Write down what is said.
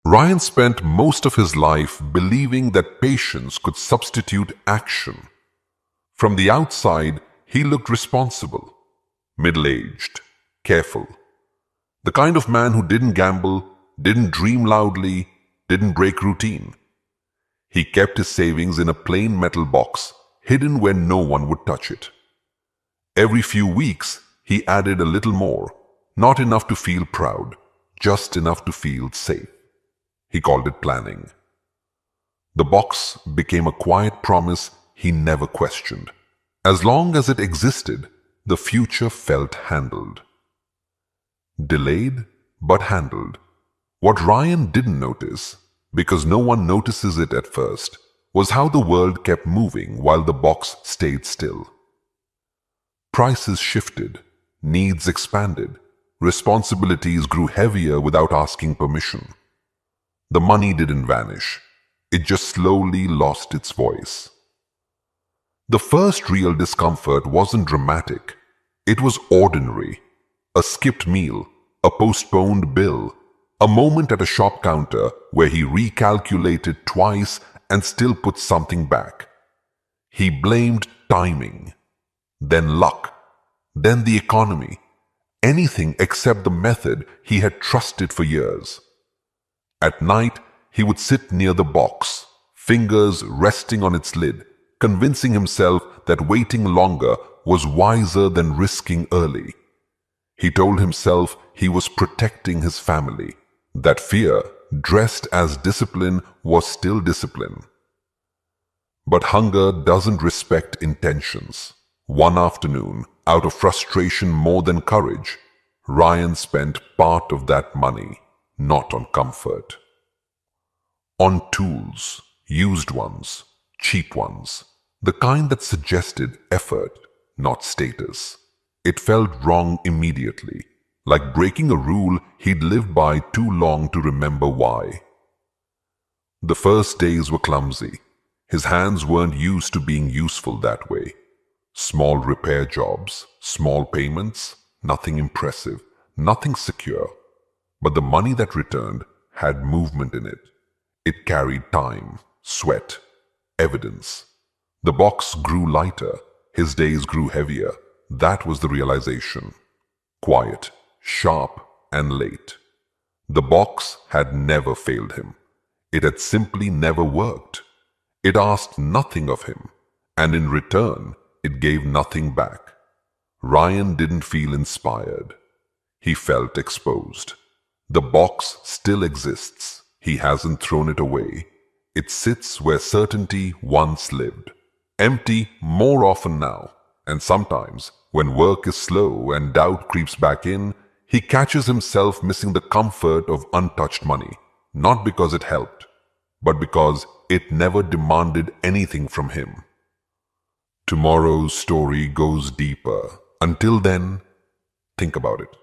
Ryan spent most of his life believing that patience could substitute action. From the outside, he looked responsible, middle-aged, careful. The kind of man who didn't gamble, didn't dream loudly, didn't break routine. He kept his savings in a plain metal box, hidden where no one would touch it. Every few weeks, he added a little more, not enough to feel proud, just enough to feel safe. He called it planning. The box became a quiet promise he never questioned. As long as it existed, the future felt handled. Delayed, but handled. What Ryan didn't notice, because no one notices it at first, was how the world kept moving while the box stayed still. Prices shifted, needs expanded, responsibilities grew heavier without asking permission. The money didn't vanish, it just slowly lost its voice. The first real discomfort wasn't dramatic, it was ordinary. A skipped meal, a postponed bill, a moment at a shop counter where he recalculated twice and still put something back. He blamed timing, then luck, then the economy, anything except the method he had trusted for years. At night, he would sit near the box, fingers resting on its lid, convincing himself that waiting longer was wiser than risking early. He told himself he was protecting his family, that fear, dressed as discipline, was still discipline. But hunger doesn't respect intentions. One afternoon, out of frustration more than courage, Ryan spent part of that money, not on comfort. On tools, used ones, cheap ones, the kind that suggested effort, not status. It felt wrong immediately, like breaking a rule he'd lived by too long to remember why. The first days were clumsy. His hands weren't used to being useful that way. Small repair jobs, small payments, nothing impressive, nothing secure. But the money that returned had movement in it. It carried time, sweat, evidence. The box grew lighter, his days grew heavier. That was the realization. Quiet, sharp, and late. The box had never failed him. It had simply never worked. It asked nothing of him, and in return, it gave nothing back. Ryan didn't feel inspired. He felt exposed. The box still exists. He hasn't thrown it away. It sits where certainty once lived. Empty more often now. And sometimes, when work is slow and doubt creeps back in, he catches himself missing the comfort of untouched money. Not because it helped, but because it never demanded anything from him. Tomorrow's story goes deeper. Until then, think about it.